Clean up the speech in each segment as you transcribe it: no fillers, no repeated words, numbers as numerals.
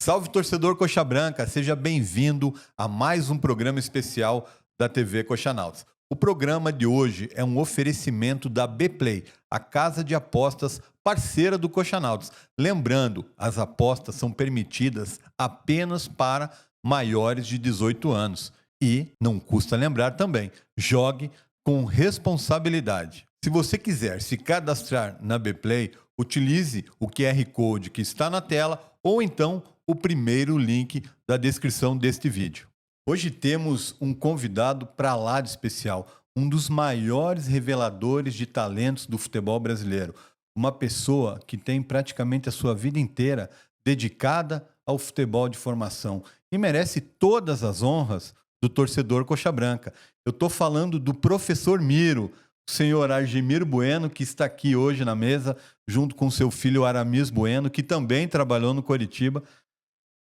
Salve, torcedor Coxa Branca, seja bem-vindo a mais um programa especial da TV Coxanautas. O programa de hoje é um oferecimento da Bplay, a casa de apostas parceira do Coxanautas. Lembrando, as apostas são permitidas apenas para maiores de 18 anos. E, não custa lembrar também, jogue com responsabilidade. Se você quiser se cadastrar na Bplay, utilize o QR Code que está na tela ou então o primeiro link da descrição deste vídeo. Hoje temos um convidado para lá de especial, um dos maiores reveladores de talentos do futebol brasileiro. Uma pessoa que tem praticamente a sua vida inteira dedicada ao futebol de formação e merece todas as honras do torcedor Coxa Branca. Eu estou falando do professor Miro, o senhor Argemiro Bueno, que está aqui hoje na mesa, junto com seu filho Aramis Bueno, que também trabalhou no Coritiba.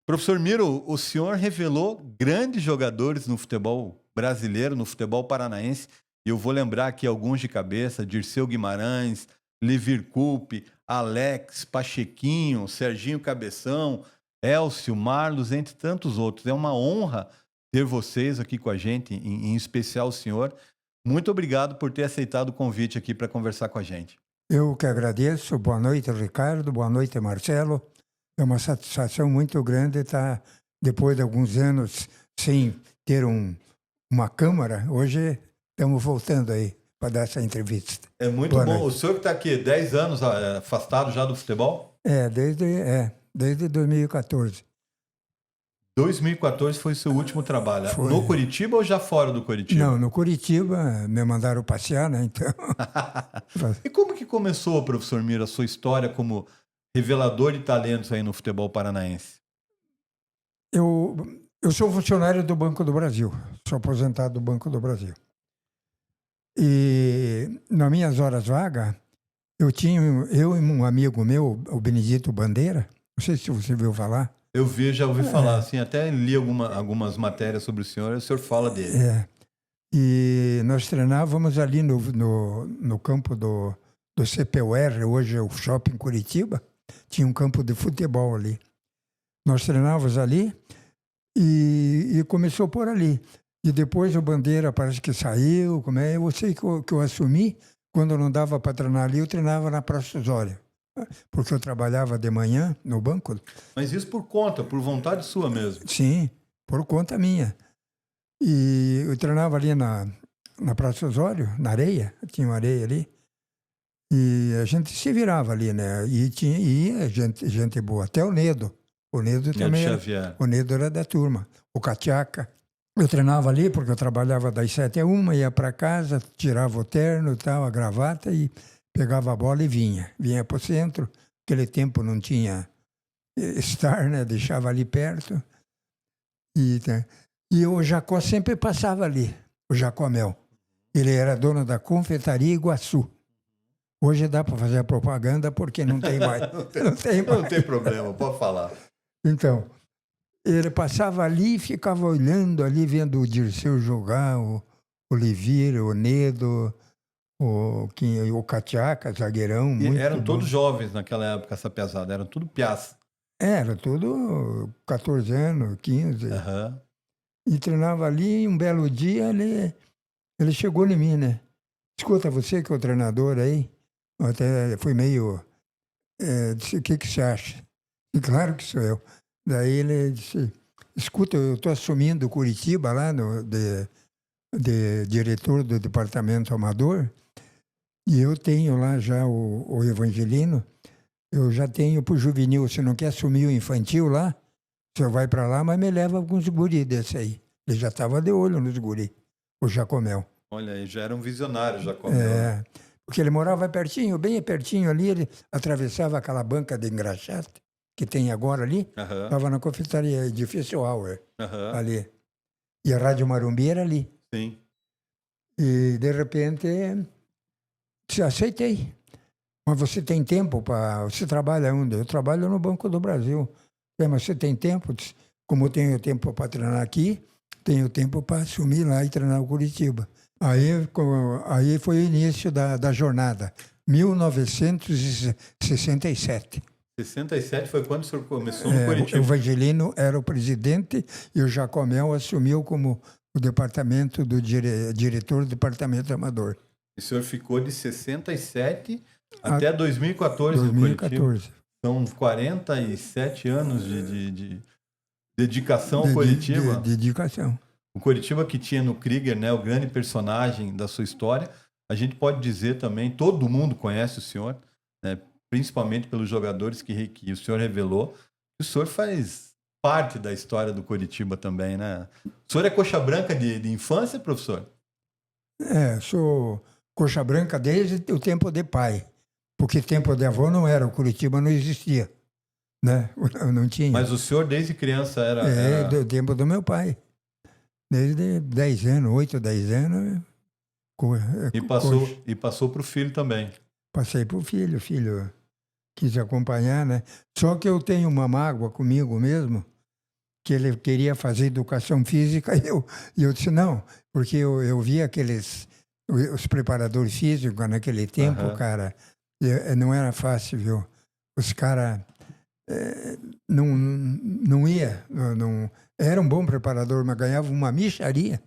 Professor Miro, o senhor revelou grandes jogadores no futebol brasileiro, no futebol paranaense, e eu vou lembrar aqui alguns de cabeça: Dirceu Guimarães, Levir Coupe, Alex, Pachequinho, Serginho Cabeção, Elcio, Marlos, entre tantos outros. É uma honra ter vocês aqui com a gente, em especial o senhor. Muito obrigado por ter aceitado o convite aqui para conversar com a gente. Eu que agradeço. Boa noite, Ricardo. Boa noite, Marcelo. É uma satisfação muito grande estar, depois de alguns anos, sem ter uma câmara. Hoje estamos voltando aí para dar essa entrevista. É muito Boa bom. noite. O senhor que está aqui 10 anos afastado já do futebol? Desde 2014. 2014 foi o seu último trabalho. Foi. No Coritiba ou já fora do Coritiba? Não, no Coritiba me mandaram passear, né? Então. E como que começou, professor Miro, a sua história como revelador de talentos aí no futebol paranaense? Eu sou funcionário do Banco do Brasil. Sou aposentado do Banco do Brasil. E nas minhas horas vagas, eu e um amigo meu, o Benedito Bandeira, não sei se você ouviu falar. Eu já ouvi falar, assim, até li algumas matérias sobre o senhor fala dele. E nós treinávamos ali no campo do CPUR, hoje é o Shopping Curitiba, tinha um campo de futebol ali. Nós treinávamos ali e começou por ali. E depois o Bandeira parece que saiu, eu sei que eu assumi, quando não dava para treinar ali, eu treinava na Praça Osório. Porque eu trabalhava de manhã no banco. Mas isso por vontade sua mesmo? Sim, por conta minha. E eu treinava ali na Praça Osório, na areia, tinha uma areia ali. E a gente se virava ali, né? E tinha gente boa, até o Nedo. O Nedo também o Nedo era da turma. O Catiaca. Eu treinava ali porque eu trabalhava das 7 às 1, ia para casa, tirava o terno e tal, a gravata e pegava a bola e vinha. Vinha para o centro. Naquele tempo não tinha Star, né? Deixava ali perto. E o Jacó sempre passava ali, o Jacomel. Ele era dono da confeitaria Iguaçu. Hoje dá para fazer a propaganda porque não tem mais. Não tem problema, pode falar. Então, ele passava ali e ficava olhando ali, vendo o Dirceu jogar, o Levir, o Nedo, o Catiaca, zagueirão. E muito eram bom. todos jovens naquela época, essa pesada, eram tudo piaça. Era tudo 14 anos, 15. Uhum. E treinava ali, e um belo dia ele chegou em mim, né? Escuta, você que é o treinador aí, até foi meio... disse, o que você acha? E claro que sou eu. Daí ele disse, escuta, eu estou assumindo Curitiba lá, de diretor do departamento amador, e eu tenho lá já o Evangelino, eu já tenho para o juvenil, você não quer assumir o infantil lá? O senhor vai para lá, mas me leva alguns guri desse aí. Ele já estava de olho nos guri, o Jacomel. Olha, ele já era um visionário, Jacomel. Porque ele morava pertinho, bem pertinho ali, ele atravessava aquela banca de engraxate que tem agora ali, estava na confeitaria, edifício Auer, ali. E a Rádio Marumbi era ali. Sim. E, de repente, aceitei. Mas você tem tempo para... Você trabalha onde? Eu trabalho no Banco do Brasil. Mas você tem tempo? Como eu tenho tempo para treinar aqui, tenho tempo para assumir lá e treinar o Curitiba. Aí foi o início da jornada, 1967. 67 foi quando o senhor começou no O Coritiba. Evangelino era o presidente e o Jacomel assumiu como o departamento do diretor do departamento amador. O senhor ficou de 67 A- até 2014 no Coritiba. 2014. São 47 anos de dedicação ao De Coritiba. dedicação. O Coritiba que tinha no Krieger, né, o grande personagem da sua história. A gente pode dizer também, todo mundo conhece o senhor, né, principalmente pelos jogadores que o senhor revelou. O senhor faz parte da história do Coritiba também, né? O senhor é coxa branca de infância, professor? Sou coxa branca desde o tempo de pai. Porque tempo de avô não era, o Curitiba não existia. Né? Não tinha. Mas o senhor desde criança era... Do tempo do meu pai. Desde 10 anos, 8, 10 anos. E passou para o filho também. Passei para o filho quis acompanhar, né? Só que eu tenho uma mágoa comigo mesmo, que ele queria fazer educação física e eu disse não, porque eu vi os preparadores físicos naquele tempo, cara, não era fácil, viu? Os caras não ia, era um bom preparador, mas ganhava uma mixaria.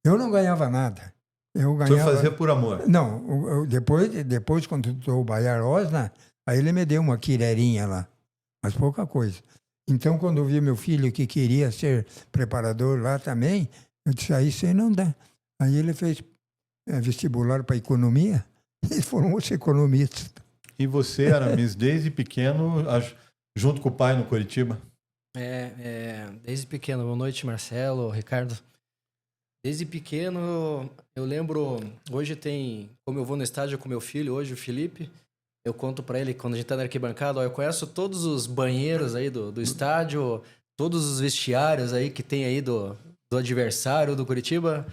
Eu não ganhava nada. Eu ganhava... O senhor fazia por amor? Não, depois quando estou o Bayar Osna, aí ele me deu uma quireirinha lá, mas pouca coisa. Então, quando eu vi meu filho que queria ser preparador lá também, eu disse, aí você não dá. Aí ele fez vestibular para economia e formou-se economista. E você, Aramis, desde pequeno, junto com o pai no Coritiba? Desde pequeno. Boa noite, Marcelo, Ricardo. Desde pequeno, eu lembro, hoje como eu vou no estádio com meu filho, hoje o Felipe, eu conto pra ele, quando a gente tá na arquibancada, eu conheço todos os banheiros aí do estádio, todos os vestiários aí que tem aí do adversário do Curitiba.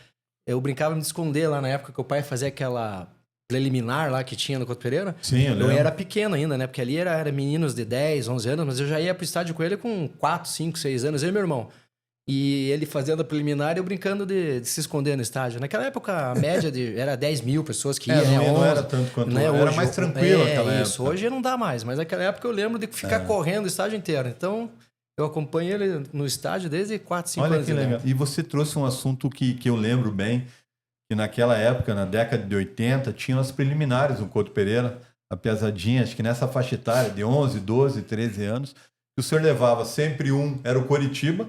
Eu brincava de me esconder lá na época que o pai fazia aquela preliminar lá que tinha no Couto Pereira. Sim, eu lembro. Eu era pequeno ainda, né? Porque ali era meninos de 10, 11 anos, mas eu já ia pro estádio com ele com 4, 5, 6 anos, eu e meu irmão. E ele fazendo a preliminar e eu brincando de se esconder no estádio. Naquela época, a média era 10 mil pessoas que iam. Não era tanto quanto né? Era mais tranquilo naquela isso. época. Hoje não dá mais, mas naquela época eu lembro de ficar correndo o estádio inteiro. Então, eu acompanho ele no estádio desde 4, 5 anos. Olha que legal. E você trouxe um assunto que eu lembro bem, que naquela época, na década de 80, tinham as preliminares no Couto Pereira, a piazadinha, acho que nessa faixa etária de 11, 12, 13 anos, que o senhor levava sempre era o Coritiba,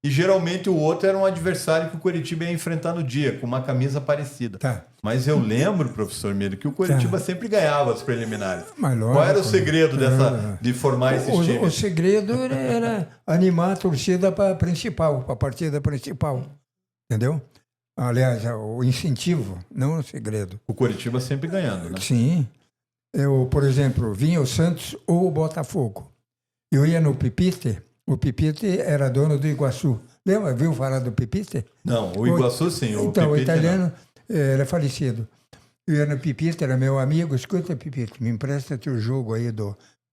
e geralmente o outro era um adversário que o Coritiba ia enfrentar no dia, com uma camisa parecida. Tá. Mas eu lembro, professor Miro, que o Coritiba sempre ganhava as preliminares. Mas Qual era o segredo de formar esses times? O segredo era animar a torcida para a partida principal. Entendeu? Aliás, o incentivo, não o segredo. O Coritiba sempre ganhando, né? Sim. Por exemplo, vinha o Santos ou o Botafogo. Eu ia no Pipite. O Pipite era dono do Iguaçu. Lembra? Viu falar do Pipite? Não, o Iguaçu sim. Então, o Pipite, italiano era falecido. Eu ia no Pipite, era meu amigo. Escuta, Pipite, me empresta teu jogo aí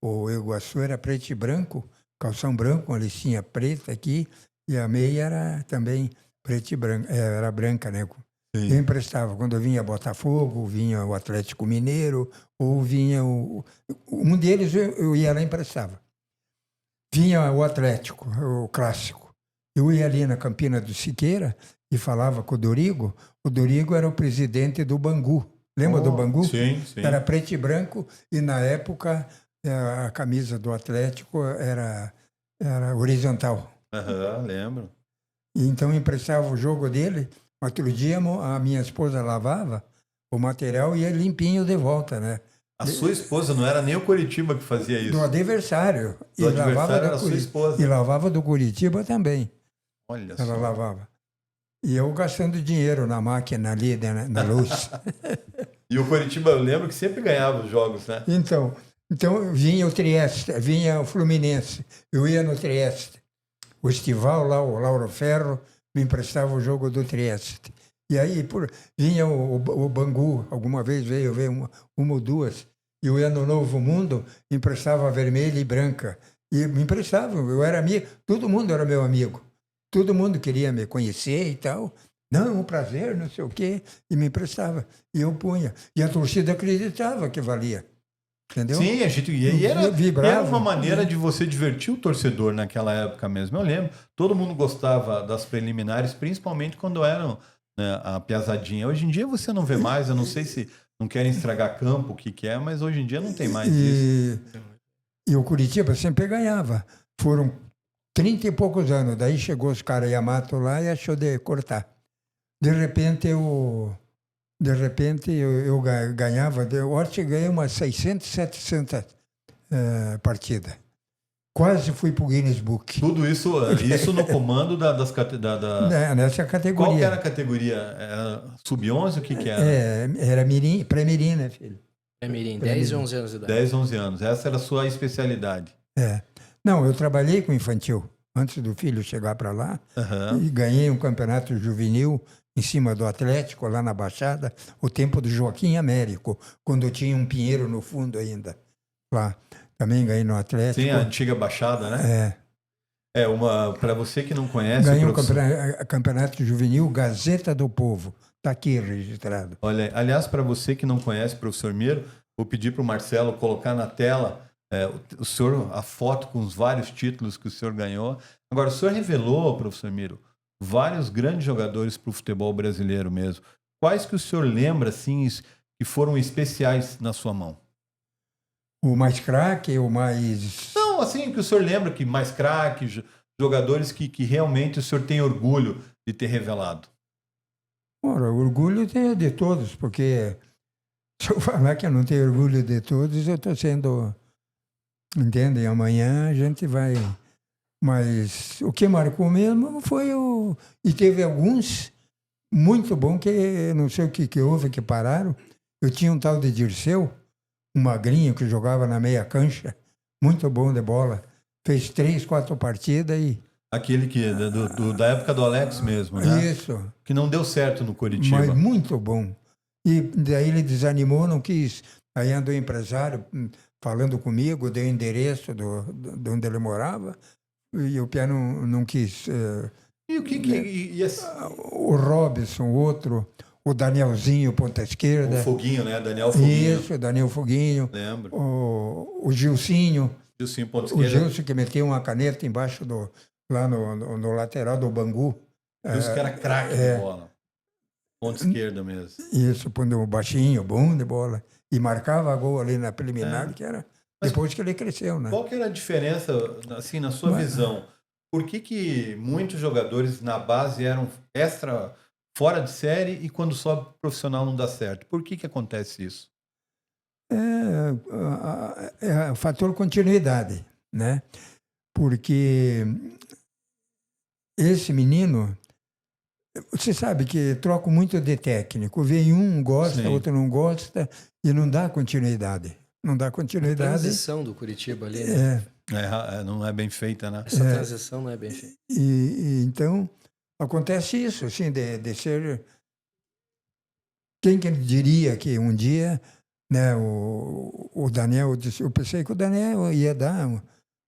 o Iguaçu era preto e branco, calção branco, uma listinha preta aqui, e a meia era também preto e branco, era branca, né? Sim. Eu emprestava. Quando vinha Botafogo, vinha o Atlético Mineiro, ou vinha um deles eu ia lá e emprestava. Vinha o Atlético, o clássico. Eu ia ali na Campina do Siqueira e falava com o Dorigo. O Dorigo era o presidente do Bangu. Lembra do Bangu? Sim, sim. Era preto e branco e, na época, a camisa do Atlético era horizontal. Lembro. E então, emprestava o jogo dele. Outro dia, a minha esposa lavava o material e ia limpinho de volta, né? A sua esposa não era nem o Coritiba que fazia isso. Do adversário. Do adversário era a sua esposa. E lavava do Curitiba também. Olha Ela só. lavava. E eu gastando dinheiro na máquina ali, na luz. E o Coritiba, eu lembro que sempre ganhava os jogos, né? Então vinha o Trieste, vinha o Fluminense. Eu ia no Trieste. O Estival lá, o Lauro Ferro, me emprestava o jogo do Trieste. E aí vinha o Bangu, alguma vez veio uma ou duas. E eu ia no Novo Mundo, emprestava vermelha e branca. E me emprestavam, eu era amigo, todo mundo era meu amigo. Todo mundo queria me conhecer e tal. Não, um prazer, não sei o quê. E me emprestava. E eu punha. E a torcida acreditava que valia. entendeu? Sim, a gente, e era Vibrava. uma maneira de você divertir o torcedor naquela época mesmo. Eu lembro, todo mundo gostava das preliminares, principalmente quando eram, né, a piazadinha. Hoje em dia você não vê mais, eu não sei se não querem estragar campo, o que que é, mas hoje em dia não tem mais isso. E o Curitiba sempre ganhava. Foram 30 e poucos anos. Daí chegou os caras Yamato lá e achou de cortar. De repente eu ganhava, eu acho que ganhei umas 600, 700 partidas. Quase fui pro Guinness Book. Tudo isso no comando Nessa categoria. Qual que era a categoria? Era sub-11? O que que era? Era mirim, pré-mirim, né, filho? Mirim, 10 e 11 anos de idade. 10, 11 anos. Essa era a sua especialidade. Não, eu trabalhei com infantil antes do filho chegar para lá. E ganhei um campeonato juvenil em cima do Atlético, lá na Baixada, o tempo do Joaquim Américo, quando tinha um pinheiro no fundo ainda. Lá. Também ganhei no Atlético. Sim, a antiga Baixada, né? Para você que não conhece... Ganhei um campeonato juvenil Gazeta do Povo. Está aqui registrado. Olha, aliás, para você que não conhece o professor Miro, vou pedir para o Marcelo colocar na tela o senhor, a foto com os vários títulos que o senhor ganhou. Agora, o senhor revelou, professor Miro, vários grandes jogadores para o futebol brasileiro mesmo. Quais que o senhor lembra, assim, que foram especiais na sua mão? O mais craque, o mais... Não, assim, que o senhor lembra que mais craque, jogadores que realmente o senhor tem orgulho de ter revelado. Ora, orgulho tem de todos, porque se eu falar que eu não tenho orgulho de todos, eu estou sendo... Entende? Amanhã a gente vai... Mas o que marcou mesmo foi o... E teve alguns muito bons que não sei o que houve, que pararam. Eu tinha um tal de Dirceu, um magrinho que jogava na meia cancha, muito bom de bola. Fez 3, 4 partidas e... Aquele que da época do Alex mesmo, né? Isso. Que não deu certo no Curitiba. Mas muito bom. E daí ele desanimou, não quis. Aí andou o empresário falando comigo, deu o endereço de onde ele morava, e o Pia não quis. E o que o Robson, outro, o Danielzinho, ponta esquerda. O Foguinho, né? Daniel Foguinho. Isso, Daniel Foguinho. Lembro. O Gilcinho. Gilcinho, ponta esquerda. O Gilson que meteu uma caneta embaixo lá no lateral do Bangu. Gilson que era craque de bola. Ponta esquerda mesmo. Isso, pondo baixinho, bom de bola. E marcava gol ali na preliminar, que era depois que ele cresceu, né? Qual que era a diferença, assim, na sua visão? Por que muitos jogadores na base eram fora de série e quando sobe profissional não dá certo? Por que acontece isso? É o fator continuidade, né? Porque esse menino, você sabe que troca muito de técnico. Vem um, gosta, Sim. outro não gosta, e não dá continuidade. Não dá continuidade. A transição do Curitiba ali, né? Não é bem feita, né? Essa transição não é bem feita. E então, acontece isso, assim, de ser... Quem que diria que um dia, né, o Daniel, eu pensei que o Daniel ia dar...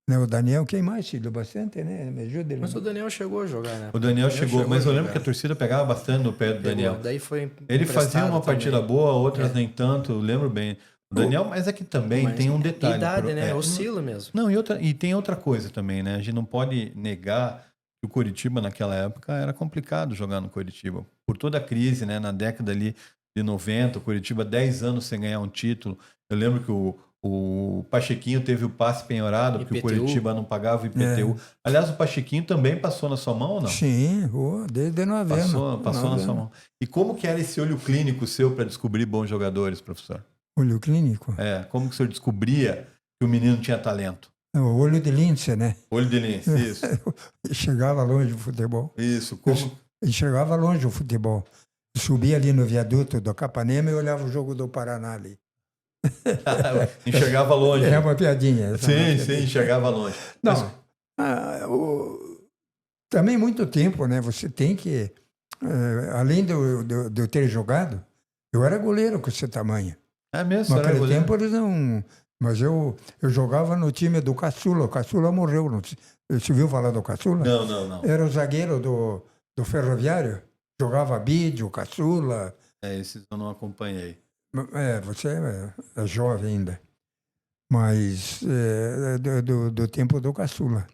Né, o Daniel, quem mais, filho? Bastante, né? Me ajuda ele. Mas o Daniel chegou a jogar, né? O Daniel chegou, mas eu lembro que a torcida pegava bastante no pé do Daniel. Daí foi Ele fazia uma partida também. boa, outras nem tanto, eu lembro bem. O Daniel, mas é que também tem um detalhe. Idade, né? Oscila mesmo. Não, e tem outra coisa também, né? A gente não pode negar que o Curitiba naquela época era complicado jogar no Curitiba. Por toda a crise, né? Na década ali de 90, o Curitiba 10 anos sem ganhar um título. Eu lembro que o Pachequinho teve o passe penhorado, porque o Curitiba não pagava o IPTU. Aliás, o Pachequinho também passou na sua mão ou não? Sim, desde 90. Passou na sua mão. E como que era esse olho clínico seu para descobrir bons jogadores, professor? Olho clínico? Como que o senhor descobria que o menino tinha talento? O olho de lince, né? Olho de lince, isso. Chegava longe do futebol. Isso, como... Chegava longe o futebol. Subia ali no viaduto do Capanema e olhava o jogo do Paraná ali. Enxergava longe. É uma piadinha. Sim, enxergava longe. Não, também muito tempo, né? Você tem que, além de eu ter jogado, eu era goleiro com esse tamanho. É mesmo? Naquele tempo eles não... Mas eu jogava no time do Caçula. O Caçula morreu. Você viu falar do Caçula? Não. Era o zagueiro do Ferroviário. Jogava Bídio, Caçula. Esses eu não acompanhei. Você é jovem ainda. mas do tempo do caçula.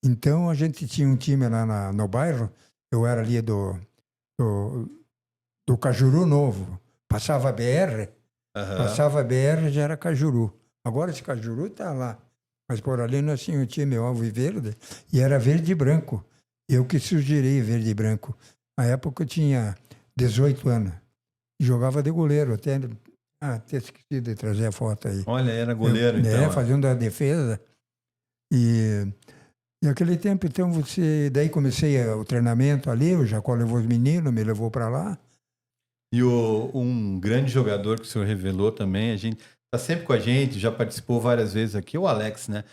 Então a gente tinha um time lá no bairro, eu era ali do Cajuru Novo, passava a BR, passava a BR já era Cajuru. Agora esse Cajuru está lá, mas por ali nós tínhamos um time alvo e verde, e era verde e branco. Eu que sugeri verde e branco. Na época eu tinha 18 anos, jogava de goleiro, até esqueci de trazer a foto aí. Olha, era goleiro, então. Fazendo a defesa. E naquele tempo, então, daí comecei o treinamento ali, o Jacó levou os meninos, me levou para lá. E um grande jogador que o senhor revelou também, a gente está sempre com a gente, já participou várias vezes aqui, o Alex, né?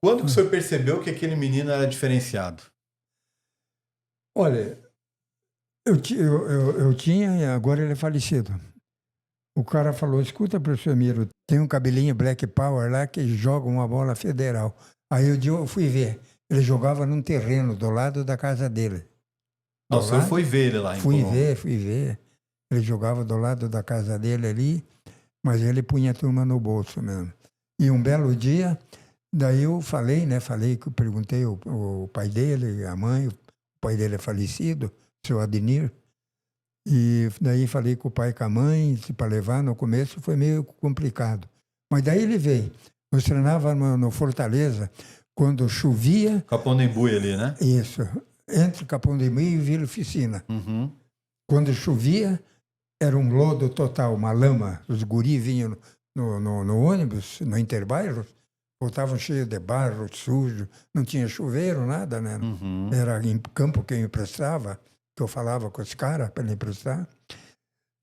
Quando que o senhor percebeu que aquele menino era diferenciado? Olha, eu tinha, e agora ele é falecido. O cara falou, escuta, professor Miro, tem um cabelinho Black Power lá que joga uma bola federal. Aí eu fui ver. Ele jogava num terreno do lado da casa dele. O senhor foi ver ele lá em Colômbia? Fui ver. Ele jogava do lado da casa dele ali, mas ele punha a turma no bolso mesmo. E um belo dia, daí eu falei, perguntei o pai dele, a mãe, o pai dele é falecido, o seu Adnir. E daí falei com o pai e com a mãe, para levar no começo foi meio complicado. Mas daí ele veio. Nós treinávamos no Fortaleza, quando chovia... Capão do Imbuí ali, né? Isso, entre Capão do Imbuí e Vila Oficina. Uhum. Quando chovia, era um lodo total, uma lama. Os guris vinham no ônibus, no interbairro, voltavam cheios de barro, sujo, não tinha chuveiro, nada, né? Uhum. Era em campo que eu emprestava, que eu falava com os caras para ele emprestar.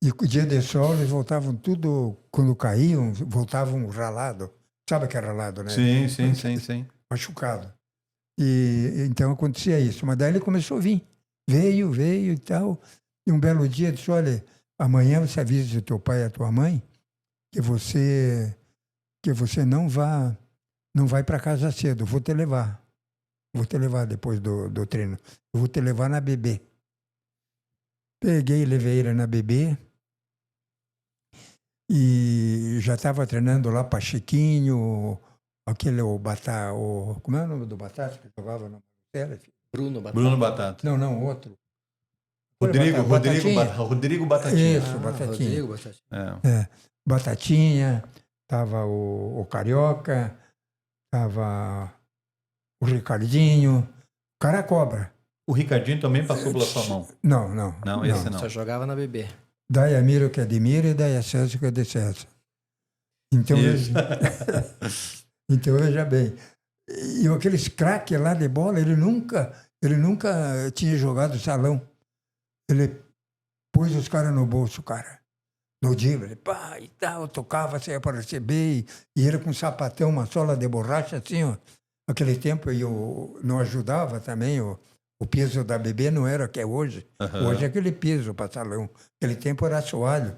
E o dia de sol, eles voltavam tudo, quando caíam, voltavam ralado. Sabe que é ralado, né? Sim. Machucado. E então acontecia isso. Mas daí ele começou a vir. Veio e tal. E um belo dia disse, olha, amanhã você avisa o teu pai e a tua mãe que você não vai para casa cedo. Vou te levar. Vou te levar depois do treino. Eu vou te levar na BB. Peguei e levei ele na BB. E já estava treinando lá para Chiquinho, como é o nome do Batata que jogava no Marcelo? Bruno Batata. Não, outro. Rodrigo Batatinha. Isso, Batatinha. Rodrigo Batatinha. Batatinha, tava o Carioca, tava o Ricardinho, o cara cobra. O Ricardinho também passou pela sua mão? Não, esse não. Só jogava na BB. Daí Miro que é de Miro e daí César que é de César. Então, então veja bem. E aqueles craques lá de bola, ele nunca tinha jogado salão. Ele pôs os caras no bolso, cara. No dia, ele pá, e tal, tocava, saia para receber, e ele com um sapatão, uma sola de borracha, assim, ó. Naquele tempo eu não ajudava também, o piso da BB não era o que é hoje. Uhum. Hoje é aquele piso para salão. Aquele tempo era assoalho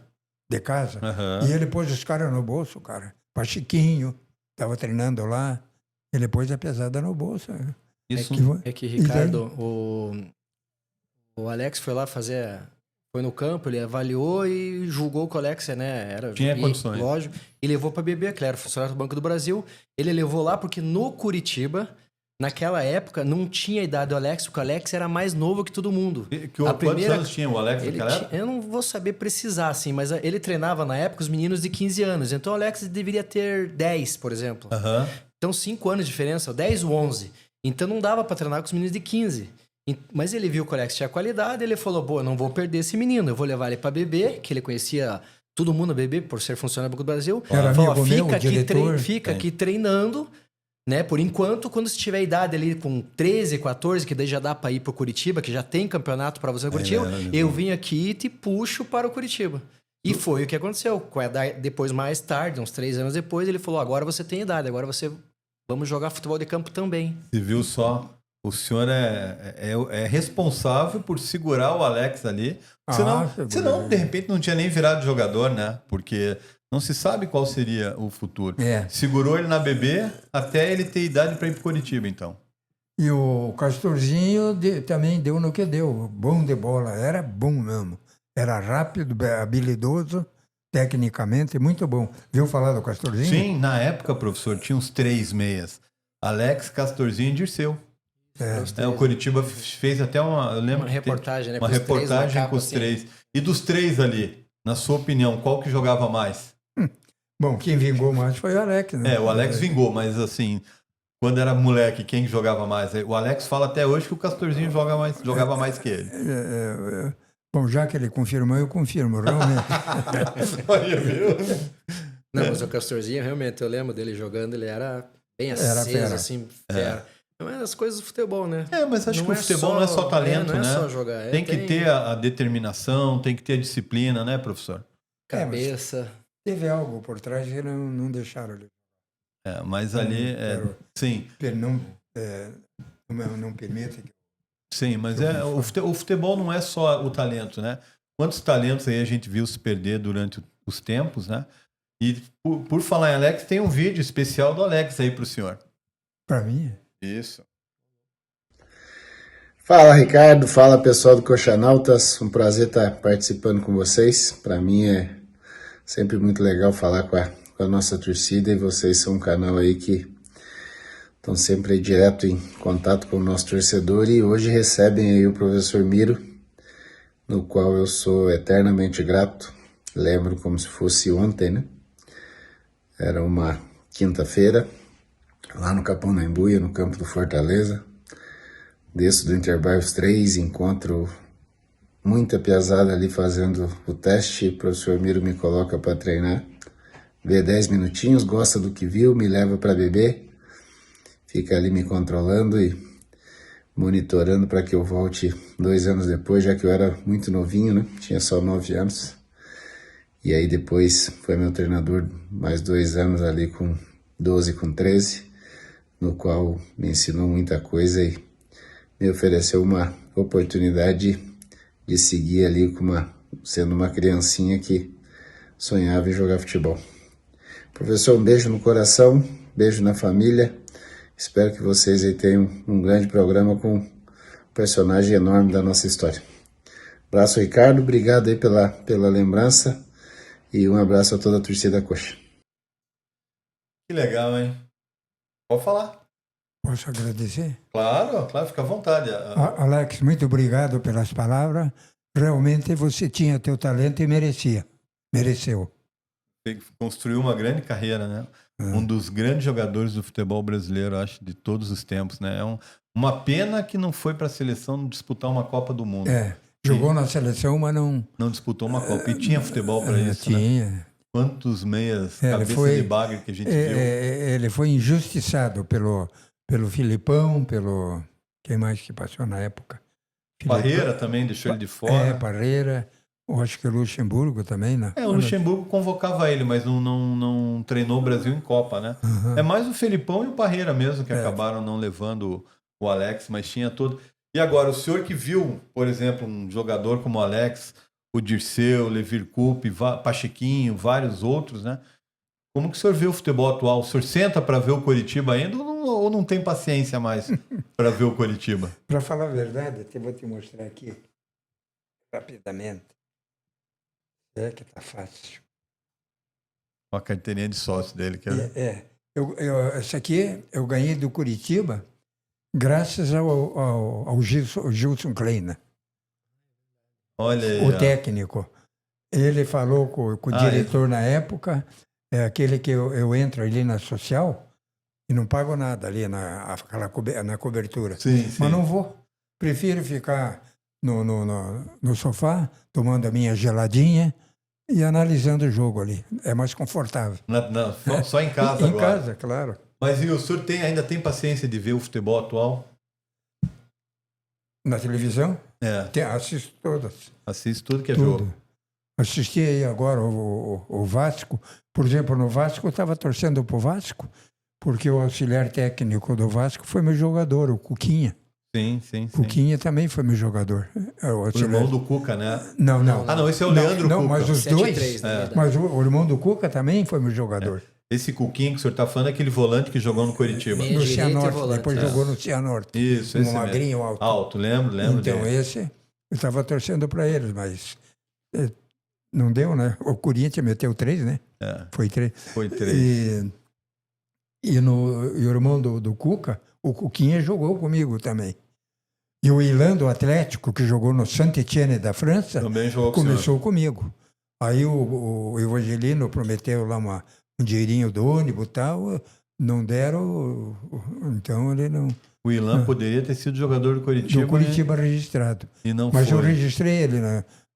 de casa. Uhum. E ele pôs os caras no bolso, cara. Para Chiquinho, estava treinando lá. Ele pôs a pesada no bolso. Isso. É que Ricardo, o Alex foi lá foi no campo, ele avaliou e julgou que o Alex, né? Tinha condições. Lógico. E levou para BB, que ele era funcionário do Banco do Brasil. Ele levou lá porque no Curitiba, naquela época, não tinha a idade do Alex, porque o Alex era mais novo que todo mundo. Quantos anos tinha o Alex naquela época? Eu não vou saber precisar, assim, mas ele treinava na época os meninos de 15 anos. Então o Alex deveria ter 10, por exemplo. Uhum. Então 5 anos de diferença, 10 ou 11. Então não dava para treinar com os meninos de 15. Mas ele viu que o Alex tinha qualidade, ele falou, eu não vou perder esse menino, eu vou levar ele para BB, que ele conhecia todo mundo na BB, por ser funcionário do Banco do Brasil. Era falou, amigo meu, diretor. Fica aqui treinando, né? Por enquanto, quando você tiver idade ali com 13, 14, que daí já dá para ir pro Curitiba, que já tem campeonato para você no Curitiba, eu vim aqui e te puxo para o Curitiba. E foi o que aconteceu. Depois, mais tarde, uns 3 anos depois, ele falou, agora você tem idade, agora vamos jogar futebol de campo também. Você viu só? O senhor é responsável por segurar o Alex ali. Senão, de repente, não tinha nem virado jogador, né? Porque não se sabe qual seria o futuro. Segurou ele na BB até ele ter idade para ir para Curitiba, então. E o Castorzinho também deu no que deu. Bom de bola, era bom mesmo. Era rápido, habilidoso. tecnicamente, muito bom. Viu falar do Castorzinho? Sim, na época, professor, tinha uns 3 meias. Alex, Castorzinho e Dirceu. O Coritiba fez até eu lembro uma reportagem, né? uma com os três na reportagem capa, com os assim. 3. E dos 3 ali, na sua opinião, qual que jogava mais? Bom, quem vingou mais foi o Alex, né? O Alex vingou, mas assim, quando era moleque, quem jogava mais? O Alex fala até hoje que o Castorzinho jogava mais que ele. Bom, já que ele confirmou, eu confirmo, realmente. Olha, viu? Não, mas o Castorzinho, realmente, eu lembro dele jogando, ele era bem Era aceso, fera. assim, fera. Mas as coisas do futebol, né? Mas acho que o futebol não é só talento, não é né? só jogar. Tem que ter a determinação, tem que ter a disciplina, né, professor? Cabeça. Teve algo por trás que não deixaram ele. Mas ali, sim. Não permite que... Sim, mas o futebol não é só o talento, né? Quantos talentos aí a gente viu se perder durante os tempos, né? E por falar em Alex, tem um vídeo especial do Alex aí pro senhor. Para mim? Isso. Fala, Ricardo. Fala, pessoal do Coxanautas. Um prazer estar participando com vocês. Para mim é sempre muito legal falar com a nossa torcida, e vocês são um canal aí que estão sempre aí direto em contato com o nosso torcedor, e hoje recebem aí o professor Miro, no qual eu sou eternamente grato. Lembro como se fosse ontem, né? Era uma quinta-feira, lá no Capão da Embuia, no campo do Fortaleza. Desço do Interbarros 3, encontro muita piazada ali fazendo o teste. O professor Miro me coloca para treinar. Vê 10 minutinhos, gosta do que viu, me leva para beber. Fica ali me controlando e monitorando para que eu volte 2 anos depois, já que eu era muito novinho, né? Tinha só 9 anos. E aí depois foi meu treinador mais 2 anos ali com 12, com 13, no qual me ensinou muita coisa e me ofereceu uma oportunidade de seguir ali sendo uma criancinha que sonhava em jogar futebol. Professor, um beijo no coração, beijo na família. Espero que vocês aí tenham um grande programa com um personagem enorme da nossa história. Abraço, Ricardo. Obrigado aí pela lembrança. E um abraço a toda a torcida Coxa. Que legal, hein? Pode falar. Posso agradecer? Claro, fica à vontade. Alex, muito obrigado pelas palavras. Realmente você tinha teu talento e merecia. Mereceu. Construiu uma grande carreira, né? Um dos grandes jogadores do futebol brasileiro, acho, de todos os tempos, né? Uma pena que não foi para a seleção disputar uma Copa do Mundo. Jogou na seleção, mas não disputou uma Copa. E tinha futebol para isso, tinha. né? Quantos meias, cabeça de bagre que a gente viu. Ele foi injustiçado pelo Filipão, pelo... Quem mais que passou na época? Parreira também deixou ele de fora. Parreira. Eu acho que o Luxemburgo também, né? O Luxemburgo convocava ele, mas não treinou o Brasil em Copa, né? É mais o Felipão e o Parreira mesmo que acabaram não levando o Alex, mas tinha todo... E agora, o senhor que viu, por exemplo, um jogador como o Alex, o Dirceu, o Levir Coupe, Pachequinho, vários outros, né? Como que o senhor vê o futebol atual? O senhor senta para ver o Coritiba ainda ou não tem paciência mais para ver o Coritiba? Para falar a verdade, eu vou te mostrar aqui rapidamente. Que tá fácil. A carteirinha de sócio dele. Essa aqui eu ganhei do Curitiba graças ao Gilson Kleina. Olha aí. O técnico. Ele falou com o diretor na época, aquele que eu entro ali na social e não pago nada ali na cobertura. Sim. Mas não vou. Prefiro ficar no sofá, tomando a minha geladinha e analisando o jogo ali. É mais confortável. Só em casa agora. Em casa, claro. Mas e o senhor ainda tem paciência de ver o futebol atual? Na televisão? Assisto todas. Assisto tudo que é jogo. Assisti aí agora o Vasco. Por exemplo, no Vasco, eu estava torcendo pro Vasco, porque o auxiliar técnico do Vasco foi meu jogador, o Cuquinha. Sim. Cuquinha também foi meu jogador. O irmão do Cuca, né? Não. Não, esse é o Leandro Cuca. Não, mas os 7-3, dois. Mas o irmão do Cuca também foi meu jogador. Esse Cuquinha que o senhor está falando é aquele volante que jogou no Coritiba. No Cianorte, depois jogou no Cianorte. Isso, esse magrinho alto. Lembro então, dele. esse, eu estava torcendo para eles, mas não deu, né? O Corinthians meteu 3, né? É, Foi 3. foi 3. E o irmão do Cuca, o Cuquinha jogou comigo também. E o Ilan do Atlético, que jogou no Saint-Étienne da França, Também jogou com o senhor. começou comigo. Aí o Evangelino prometeu lá um dinheirinho do ônibus e tal, não deram, então ele não... O Ilan poderia ter sido jogador do Coritiba. Do Curitiba registrado. E não Mas eu foi. registrei ele,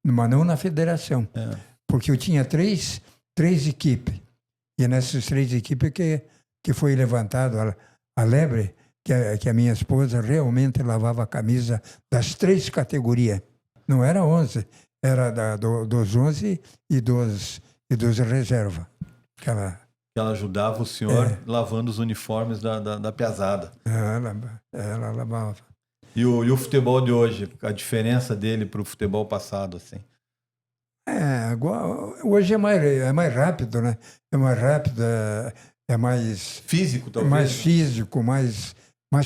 mas não na federação. É. Porque eu tinha três equipes. E nessas 3 equipes que foi levantado a lebre, que a minha esposa realmente lavava a camisa das 3 categorias. Não era 11, era dos 11 e dos reserva. Ela ajudava o senhor lavando os uniformes da piazada. Ela lavava. E o futebol de hoje, a diferença dele para o futebol passado, assim? Hoje é mais rápido, né? É mais rápido, é mais... Físico, É talvez? mais físico, mais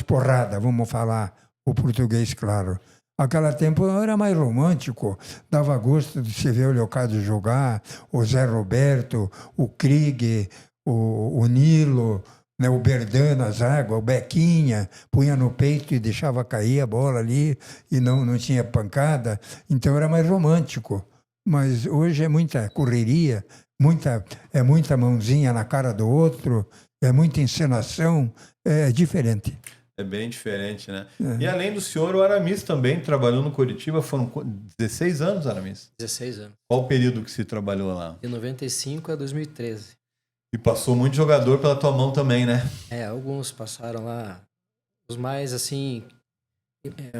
porrada, vamos falar o português, claro. Aquele tempo era mais romântico, dava gosto de se ver o Leocádio jogar, o Zé Roberto, o Krieg, o Nilo, né, o Berdan nas águas, o Bequinha, punha no peito e deixava cair a bola ali e não tinha pancada, então era mais romântico. Mas hoje é muita correria, muita mãozinha na cara do outro, é muita encenação, é diferente. É bem diferente, né? E além do senhor, o Aramis também trabalhou no Coritiba, foram 16 anos, Aramis? 16 anos. Qual o período que se trabalhou lá? De 95 a 2013. E passou muito jogador pela tua mão também, né? Alguns passaram lá. Os mais, assim...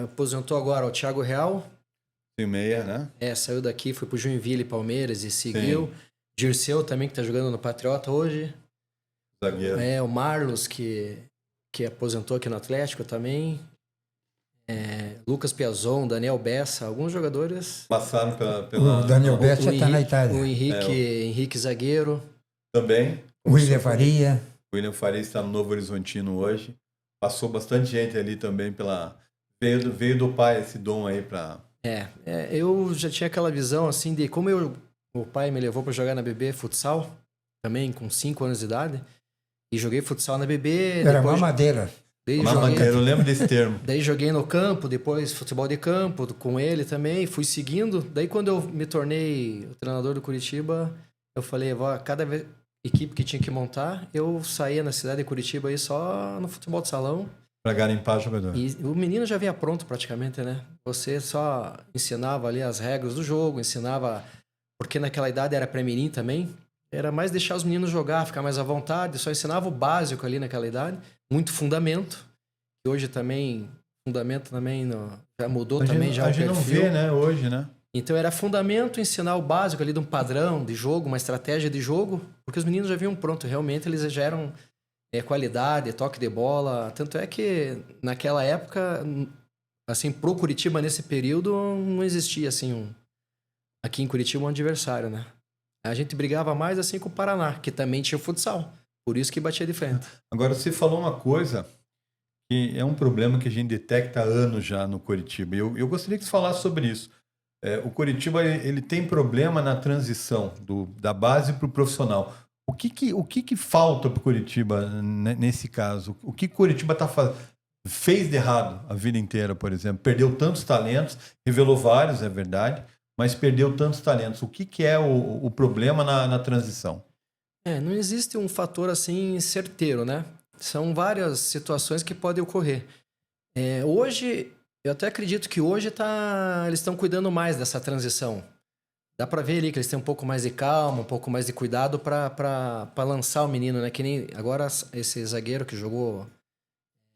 aposentou agora o Thiago Real. Tem meia, né? Saiu daqui, foi pro Joinville, Palmeiras e seguiu. Sim. Dirceu também, que tá jogando no Patriota hoje. Zagueiro. O Marlos, que aposentou aqui no Atlético também. Lucas Piazon, Daniel Bessa, alguns jogadores... Passaram pela... O Daniel Bessa está na Itália. O Henrique Zagueiro. Também. O William Faria. O William Faria está no Novo Horizontino hoje. Passou bastante gente ali também veio do pai esse dom aí para... eu já tinha aquela visão assim de como o pai me levou para jogar na BB futsal, também com 5 anos de idade, e joguei futsal na BB. Era mamadeira. Eu lembro desse termo. Daí joguei no campo, depois futebol de campo com ele também, fui seguindo. Daí quando eu me tornei o treinador do Curitiba, eu falei, cada equipe que tinha que montar, eu saía na cidade de Curitiba aí só no futebol de salão. Para garimpar jogador. E o menino já vinha pronto praticamente, né? Você só ensinava ali as regras do jogo, ensinava... Porque naquela idade era pré-mirim também. Era mais deixar os meninos jogar, ficar mais à vontade. Só ensinava o básico ali naquela idade. Muito fundamento. E hoje também, fundamento também já mudou também. Já a gente não vê, né? Hoje, né? Então era fundamento, ensinar o básico ali de um padrão de jogo, uma estratégia de jogo. Porque os meninos já vinham pronto. Realmente eles já eram... qualidade, toque de bola. Tanto é que naquela época, assim, pro Curitiba nesse período, não existia assim aqui em Curitiba um adversário, né? A gente brigava mais assim com o Paraná, que também tinha futsal. Por isso que batia de frente. Agora, você falou uma coisa que é um problema que a gente detecta há anos já no Curitiba. Eu gostaria que você falasse sobre isso. O Curitiba ele tem problema na transição da base para o profissional. O que falta para o Curitiba nesse caso? O que Curitiba fez de errado a vida inteira, por exemplo? Perdeu tantos talentos, revelou vários, é verdade, mas perdeu tantos talentos. O que é o problema na transição? Não existe um fator assim certeiro, né? São várias situações que podem ocorrer. Hoje, eu até acredito que hoje eles estão cuidando mais dessa transição. Dá pra ver ali que eles têm um pouco mais de calma, um pouco mais de cuidado pra lançar o menino, né? Que nem agora esse zagueiro que jogou...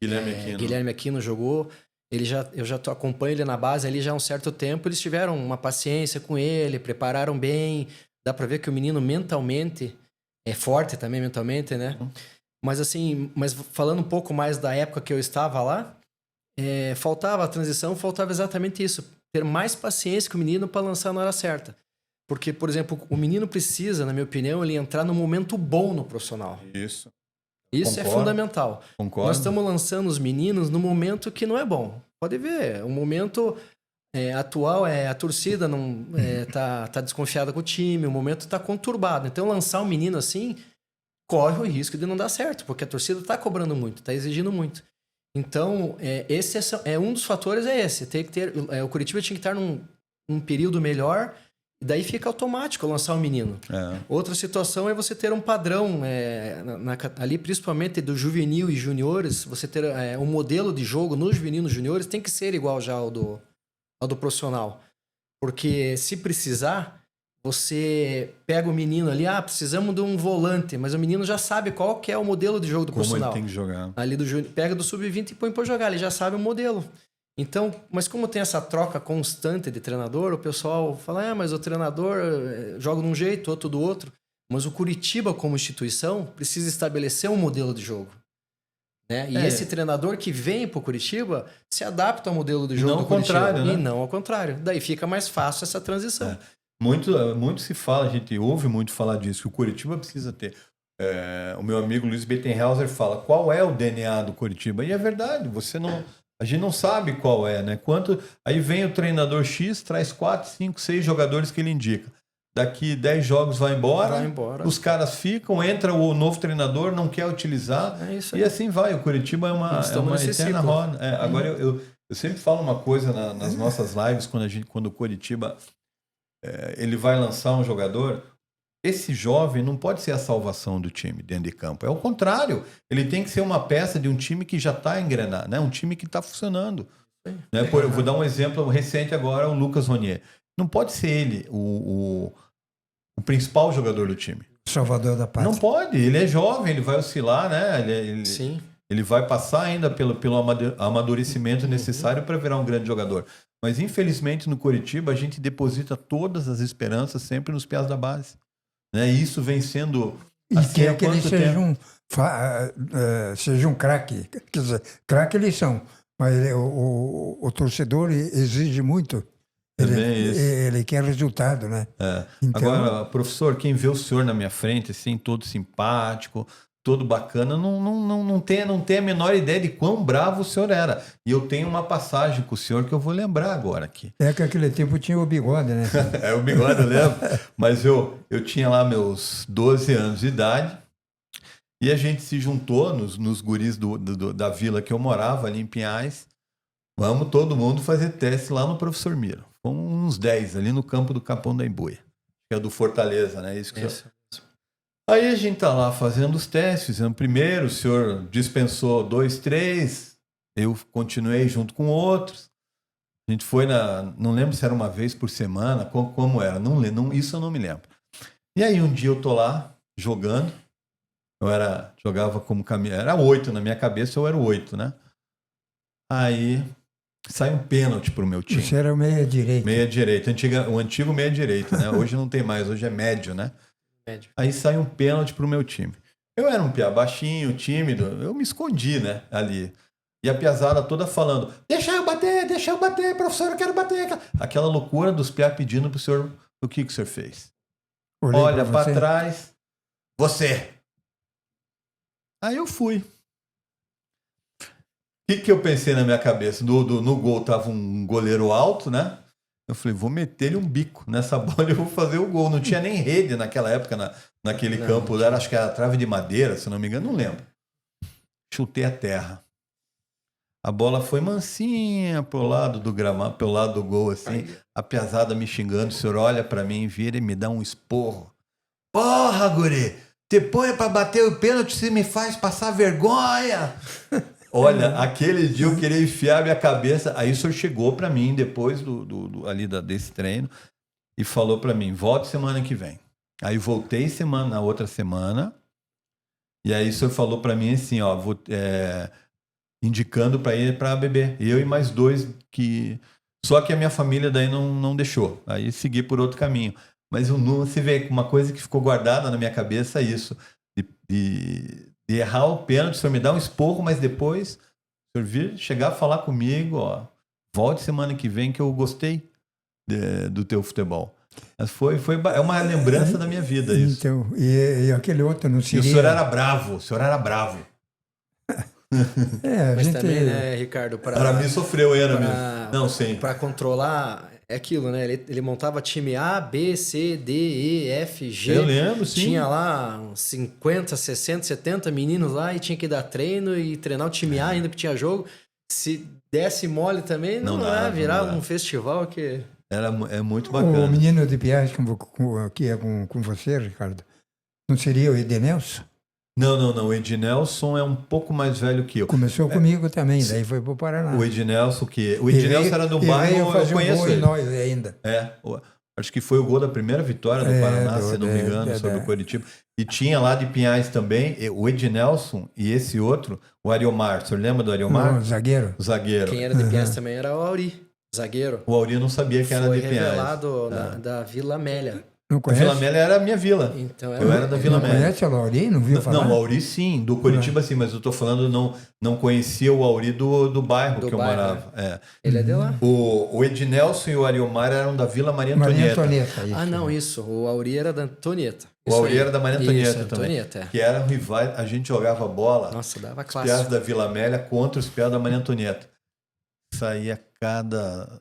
Guilherme Aquino jogou. Eu já acompanho ele na base ali já há um certo tempo. Eles tiveram uma paciência com ele, prepararam bem. Dá pra ver que o menino mentalmente é forte também, mentalmente, né? Mas assim, falando um pouco mais da época que eu estava lá, faltava a transição, faltava exatamente isso. Ter mais paciência com o menino para lançar na hora certa. Porque, por exemplo, o menino precisa, na minha opinião, ele entrar num momento bom no profissional. Isso é fundamental. Concordo. Nós estamos lançando os meninos no momento que não é bom. Pode ver, um momento atual a torcida não tá desconfiada com o time, o momento tá conturbado. Então, lançar um menino assim corre o risco de não dar certo, porque a torcida tá cobrando muito, tá exigindo muito. Então, esse um dos fatores esse. Tem que ter, o Curitiba tinha que estar num período melhor, e daí fica automático lançar um menino. Outra situação é você ter um padrão, ali principalmente do juvenil e juniores, você ter um modelo de jogo no juvenil e nos juniores tem que ser igual já ao do profissional. Porque se precisar, você pega o menino ali, precisamos de um volante, mas o menino já sabe qual que é o modelo de jogo do profissional. Como ele tem que jogar. Ali pega do sub-20 e põe para jogar, ele já sabe o modelo. Então, mas como tem essa troca constante de treinador, o pessoal fala, mas o treinador joga de um jeito, outro do outro. Mas o Curitiba, como instituição, precisa estabelecer um modelo de jogo. Né? E esse treinador que vem para o Curitiba se adapta ao modelo de jogo do Curitiba. Né? E não ao contrário. Daí fica mais fácil essa transição. Muito se fala, a gente ouve muito falar disso, que o Curitiba precisa ter. O meu amigo Luiz Bettenhauser fala, qual é o DNA do Curitiba? E é verdade, a gente não sabe qual é, né? Aí vem o treinador X, traz 4, 5, 6 jogadores que ele indica. Daqui 10 jogos vai embora. Os caras ficam, entra o novo treinador, não quer utilizar, e assim vai. O Curitiba é uma eterna roda. Agora, eu sempre falo uma coisa nas nossas lives, quando o Curitiba ele vai lançar um jogador, esse jovem não pode ser a salvação do time dentro de campo. É o contrário. Ele tem que ser uma peça de um time que já está engrenado, né? Um time que está funcionando. Né? Eu vou dar um exemplo recente agora, o Lucas Ronier. Não pode ser ele o principal jogador do time. Salvador da pátria. Não pode. Ele é jovem, ele vai oscilar, né? Sim. Ele vai passar ainda pelo amadurecimento necessário para virar um grande jogador. Mas, infelizmente, no Curitiba, a gente deposita todas as esperanças sempre nos pés da base. Né? E isso vem sendo... E quer que eles sejam craque. Quer dizer, craque eles são, mas o torcedor exige muito. Ele quer resultado, né? Então... Agora, professor, quem vê o senhor na minha frente, assim, todo simpático, todo bacana, não tem a menor ideia de quão bravo o senhor era. E eu tenho uma passagem com o senhor que eu vou lembrar agora aqui. Que aquele tempo tinha o bigode, né? O bigode, eu lembro. Mas eu tinha lá meus 12 anos de idade e a gente se juntou nos guris da vila que eu morava, ali em Pinhais. Vamos todo mundo fazer teste lá no Professor Miro. Fomos uns 10 ali no campo do Capão da Embuia, que é do Fortaleza, né? Isso. Aí a gente tá lá fazendo os testes, fizemos primeiro, o senhor dispensou 2, 3, eu continuei junto com outros. A gente foi não lembro se era uma vez por semana, como era, isso eu não me lembro. E aí um dia eu tô lá jogando, jogava como caminho, era 8 na minha cabeça, eu era o 8, né? Aí sai um pênalti pro meu time. Isso era o meia-direita. Meia-direita, o antigo meia-direita, né? Hoje não tem mais, hoje é médio, né? Aí sai um pênalti pro meu time. Eu era um piá baixinho, tímido, eu me escondi, né, ali. E a piazada toda falando, deixa eu bater, professor, eu quero bater. Aquela loucura dos piá pedindo pro senhor, o que o senhor fez? Olha para trás, você. Aí eu fui. O que eu pensei na minha cabeça? No gol tava um goleiro alto, né? Eu falei, vou meter-lhe um bico nessa bola e vou fazer o gol. Não tinha nem rede naquela época, naquele campo. Acho que era trave de madeira, se não me engano, não lembro. Chutei a terra. A bola foi mansinha pro lado do gramado, pelo lado do gol, assim. A piazada me xingando. O senhor olha pra mim, vira e me dá um esporro. Porra, guri! Depois pra bater o pênalti, você me faz passar vergonha! Olha, aquele dia eu queria enfiar minha cabeça. Aí o senhor chegou para mim depois desse treino e falou para mim, volte semana que vem. Aí voltei na outra semana e aí o senhor falou para mim assim, ó, indicando para ir para beber. Eu e mais 2 só que a minha família daí não deixou. Aí segui por outro caminho. Mas você vê uma coisa que ficou guardada na minha cabeça, isso de errar o pênalti, o senhor me dá um esporro, mas depois o senhor vir chegar a falar comigo, ó, volte semana que vem que eu gostei do teu futebol. Mas é uma lembrança da minha vida isso. Então, e aquele outro não seria... E o senhor era bravo, A Mas gente... também, né, Ricardo, Aramis sofreu, hein, Aramis? pra- Não, sim. para controlar, é aquilo, né? Ele montava time A, B, C, D, E, F, G. Eu lembro, sim. Tinha lá uns 50, 60, 70 meninos lá e tinha que dar treino e treinar o time A ainda que tinha jogo. Se desse mole também, Não não dá, ia virar não dá. um festival que... É muito O bacana. menino de Piaz que é com você, Ricardo, não seria o Edenelson? Não. O Ednelson é um pouco mais velho que eu. Começou comigo também, daí foi pro Paraná. O Ednelson era do bairro, eu fazer conheço um gol em ele. nós ainda. Acho que foi o gol da primeira vitória do Paraná, se não me engano, sobre o Coritiba. E tinha lá de Pinhais também o Ednelson e esse outro, o Ariomar. O senhor lembra do Ariomar? O zagueiro. O zagueiro. Quem era de Piaz também era o Auri, zagueiro. O Auri não sabia que era Foi de Pinhais. revelado da Vila Amélia. Não A conhece? Vila Amélia era a minha vila. Então, Eu era da Vila Não Amélia. conhece a Lauri? Não viu falar? Não, o Auri sim, do Coritiba sim, mas eu tô falando, não conhecia o Auri do bairro Do que eu bairro, morava. É. Ele é de lá. O Ednelson e o Ariomar eram da Vila Maria Maria Antonieta. Antonieta. Isso. Ah, não, isso. O Auri era da Antonieta. O Isso Auri aí. era da Maria Antonieta Isso, também. Antonieta, é. Que eram rivais, a gente jogava bola, Nossa, dava os piás clássico. da Vila Amélia contra os piás da Maria Antonieta. Saía cada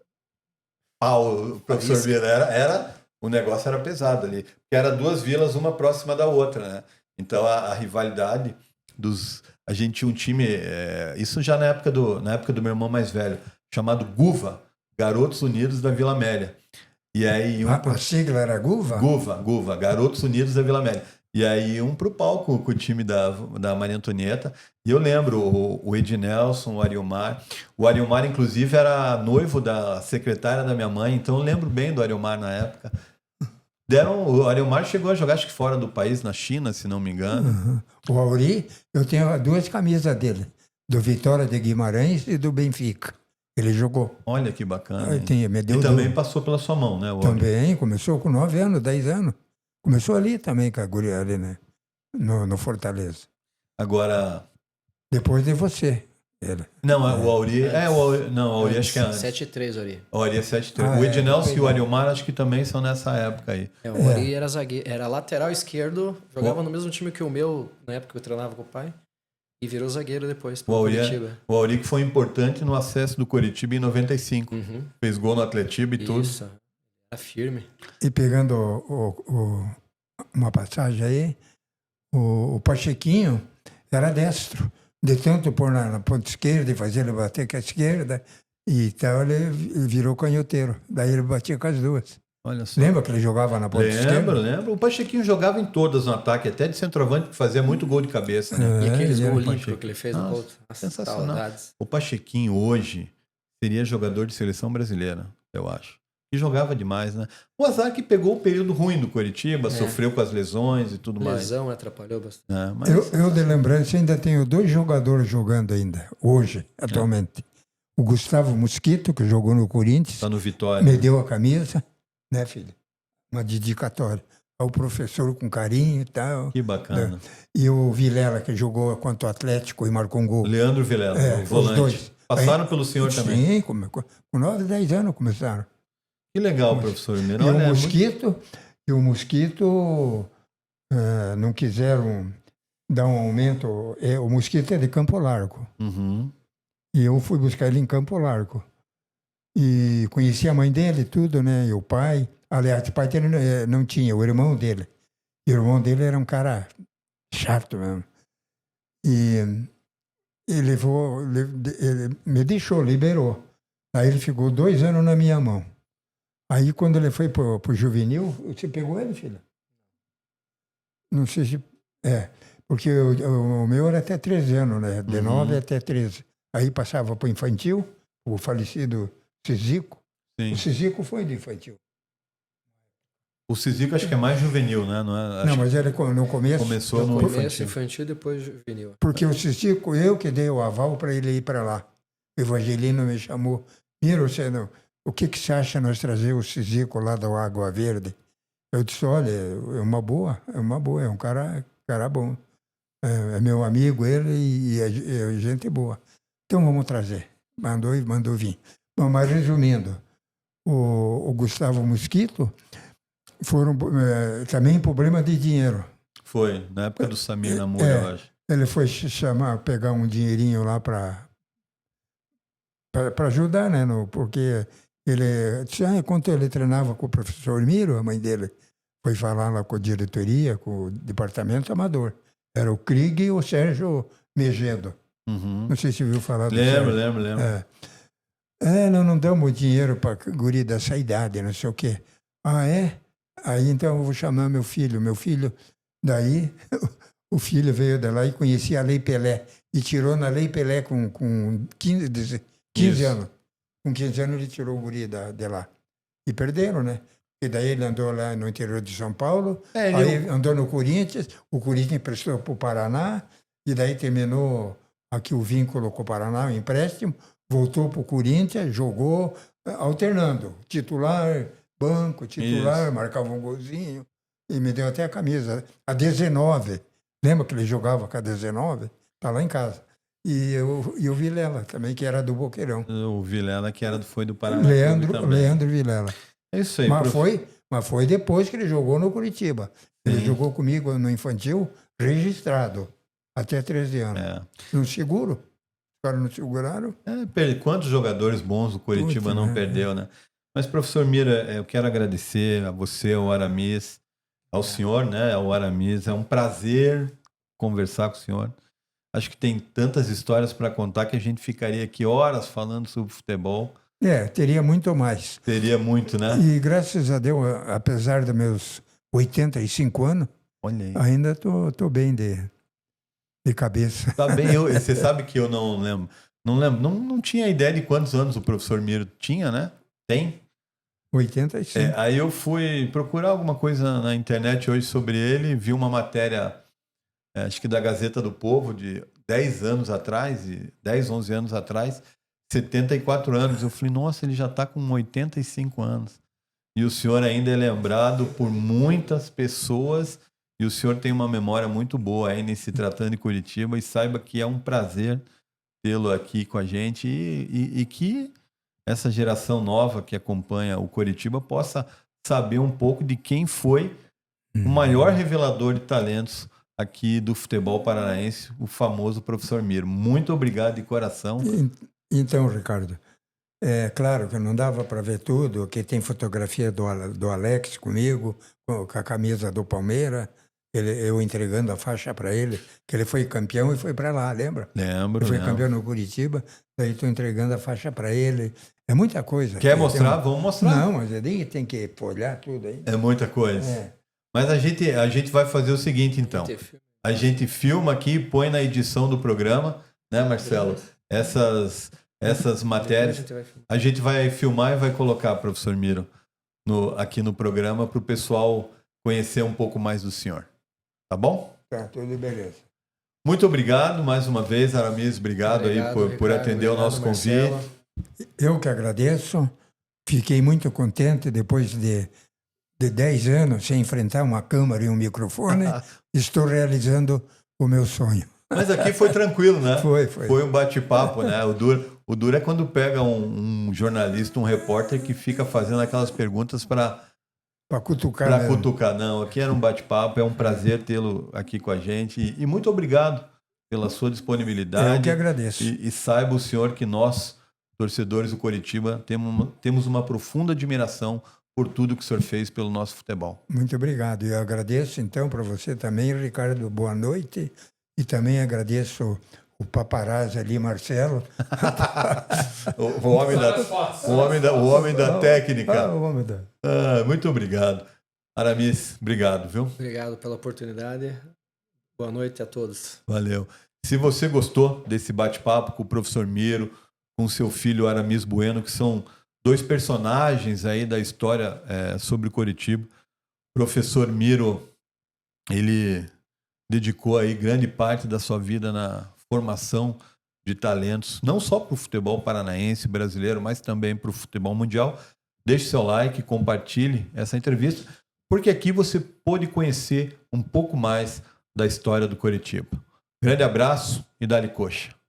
pau, professor Faísca. Vieira. O negócio era pesado ali. Porque era duas vilas, uma próxima da outra, né? Então a rivalidade dos... A gente tinha um time, isso já na época do meu irmão mais velho, chamado GUVA, Garotos Unidos da Vila Amélia. E aí A sigla era Guva? GUVA, Garotos Unidos da Vila Amélia. E aí um pro palco com o time da Maria Antonieta. E eu lembro o Ednelson, o Ariomar. O Ariomar, inclusive, era noivo da secretária da minha mãe, então eu lembro bem do Ariomar na época. O Ariomar chegou a jogar, acho que fora do país, na China, se não me engano. Uhum. O Auri, eu tenho duas camisas dele, do Vitória de Guimarães e do Benfica. Ele jogou. Olha que bacana. Hein? Me deu E também passou pela sua mão, né? O Auri? Também, começou com 9 anos, 10 anos. Começou ali também com a guria ali, né? No Fortaleza. Agora... Depois de você. Ele. Não, o Auri... Não, o Auri acho que é antes. 7-3, Auri. O Auri é 7-3. O Ednelson e o perdão. Ariomar acho que também são nessa época aí. O Auri era zagueiro, era lateral esquerdo, jogava no mesmo time que o meu, na época que eu treinava com o pai, e virou zagueiro depois, pro Coritiba. O Auri que foi importante no acesso do Coritiba em 95. Uhum. Fez gol no Atletiba e tudo. Isso, era firme. E pegando uma passagem aí, o Pachequinho era destro. De tanto pôr na ponta esquerda e fazer ele bater com a esquerda, e tal, ele virou canhoteiro. Daí ele batia com as duas. Olha só. Lembra que ele jogava na ponta esquerda? Lembro. O Pachequinho jogava em todas no ataque, até de centroavante, que fazia muito gol de cabeça. Né? E aqueles ele era gols Pacheco. olímpicos que ele fez no Nossa, gol. Nossa, sensacional. saudades. O Pachequinho hoje seria jogador de seleção brasileira, eu acho. E jogava demais, né? O azar que pegou o período ruim do Coritiba, sofreu com as lesões e tudo mais. Lesão atrapalhou bastante. Né? Mas, Eu de lembrança ainda tenho 2 jogadores jogando ainda, hoje, atualmente. O Gustavo Mosquito, que jogou no Corinthians, tá no Vitória. me deu a camisa, né, filho? Uma dedicatória ao professor com carinho e tal. Que bacana. E o Vilela, que jogou contra o Atlético e marcou um gol. Leandro Vilela, o os volante. dois. Passaram pelo senhor também. Sim, com 9, 10 anos começaram. Que legal, professor Mineiro. E Olha, o Mosquito não quiseram dar um aumento. O Mosquito é de Campo Largo. Uhum. E eu fui buscar ele em Campo Largo. E conheci a mãe dele, tudo, né? E o pai. Aliás, o pai dele não tinha, o irmão dele. E o irmão dele era um cara chato mesmo. E ele me deixou, liberou. Aí ele ficou 2 anos na minha mão. Aí quando ele foi pro juvenil, você pegou ele, filho? Não sei se... porque o meu era até 13 anos, né? De 9 até 13. Aí passava pro infantil, o falecido Cizico. Sim. O Cizico foi de infantil. O Cizico acho que é mais juvenil, né? Não, Não, mas ele no começo... começou no Começo infantil, depois juvenil. Porque o Cizico, eu que dei o aval para ele ir para lá. O Evangelino me chamou. Mira, o que você acha nós trazer o Cizico lá da Água Verde? Eu disse, olha, é uma boa, é um cara bom. É meu amigo ele e é gente boa. Então vamos trazer. Mandou vir. Bom, mas resumindo, o Gustavo Mosquito foram também problema de dinheiro. Foi, na época do Samir Namor, eu acho. ele foi pegar um dinheirinho lá para ajudar, né? Porque ele, enquanto ele treinava com o professor Miro, a mãe dele foi falar lá com a diretoria, com o departamento amador. Era o Krieg e o Sérgio Megedo. Uhum. Não sei se viu falar do Sérgio. Lembro. Não damos dinheiro para guri dessa idade, não sei o quê. Ah, é? Aí então eu vou chamar meu filho. Meu filho, daí, o filho veio de lá e conhecia a Lei Pelé. E tirou na Lei Pelé com 15 anos. Com 15 anos ele tirou o guri de lá. E perderam, né? E daí ele andou lá no interior de São Paulo, aí andou no Corinthians, o Corinthians emprestou para o Paraná, e daí terminou aqui o vínculo com o Paraná, o empréstimo, voltou para o Corinthians, jogou, alternando, titular, banco, titular, marcava um golzinho, e me deu até a camisa, a 19. Lembra que ele jogava com a 19? Está lá em casa. E o Vilela também, que era do Boqueirão. O Vilela, que foi do Paraná. Leandro Vilela. É isso aí. Mas foi depois que ele jogou no Curitiba. Ele jogou comigo no infantil, registrado, até 13 anos. No seguro. Os caras não seguraram. Quantos jogadores bons o Curitiba não perdeu, né? Mas, professor Mira, eu quero agradecer a você, ao Aramis, ao senhor, né? Ao Aramis. É um prazer conversar com o senhor. Acho que tem tantas histórias para contar que a gente ficaria aqui horas falando sobre futebol. Teria muito mais. Teria muito, né? E graças a Deus, apesar dos meus 85 anos, olha aí, ainda tô bem de cabeça. Tá bem, você sabe que eu não lembro. Não tinha ideia de quantos anos o professor Miro tinha, né? Tem? 85. Aí eu fui procurar alguma coisa na internet hoje sobre ele, vi uma matéria, acho que da Gazeta do Povo, de 10 anos atrás, 10, 11 anos atrás, 74 anos. Eu falei, nossa, ele já está com 85 anos. E o senhor ainda é lembrado por muitas pessoas, e o senhor tem uma memória muito boa aí nesse Tratando de Curitiba, e saiba que é um prazer tê-lo aqui com a gente, e que essa geração nova que acompanha o Curitiba possa saber um pouco de quem foi o maior revelador de talentos aqui do futebol paranaense, o famoso professor Miro. Muito obrigado de coração. Então, Ricardo, é claro que não dava para ver tudo, que tem fotografia do Alex comigo, com a camisa do Palmeiras, eu entregando a faixa para ele, que ele foi campeão e foi para lá, lembra? Lembro. Ele foi campeão no Curitiba, daí estou entregando a faixa para ele. É muita coisa. Quer mostrar? Vamos mostrar. Não, mas ele tem que olhar tudo aí. É muita coisa. Mas a gente vai fazer o seguinte, então. A gente filma aqui, põe na edição do programa, né, Marcelo? Essas matérias. A gente vai filmar e vai colocar, professor Miro, aqui no programa para o pessoal conhecer um pouco mais do senhor. Tá bom? Tá, tudo beleza. Muito obrigado mais uma vez, Aramis. Obrigado aí por atender o nosso convite. Eu que agradeço. Fiquei muito contente depois de 10 anos sem enfrentar uma câmera e um microfone. Estou realizando o meu sonho. Mas aqui foi tranquilo, né? Foi. Foi um bate-papo, né? O duro é quando pega um jornalista, um repórter que fica fazendo aquelas perguntas para cutucar. Para cutucar, não. Aqui era um bate-papo, é um prazer tê-lo aqui com a gente. E muito obrigado pela sua disponibilidade. Eu que agradeço. E saiba o senhor que nós, torcedores do Coritiba, temos uma profunda admiração por tudo que o senhor fez pelo nosso futebol. Muito obrigado. Eu agradeço, então, para você também, Ricardo, boa noite. E também agradeço o paparazzi ali, Marcelo. o homem da técnica. O homem da... muito obrigado. Aramis, obrigado, viu? Obrigado pela oportunidade. Boa noite a todos. Valeu. Se você gostou desse bate-papo com o professor Miro, com seu filho Aramis Bueno, que são dois personagens aí da história sobre o Coritiba. O professor Miro, ele dedicou aí grande parte da sua vida na formação de talentos, não só para o futebol paranaense, brasileiro, mas também para o futebol mundial. Deixe seu like, compartilhe essa entrevista, porque aqui você pôde conhecer um pouco mais da história do Coritiba. Grande abraço e dá-lhe coxa.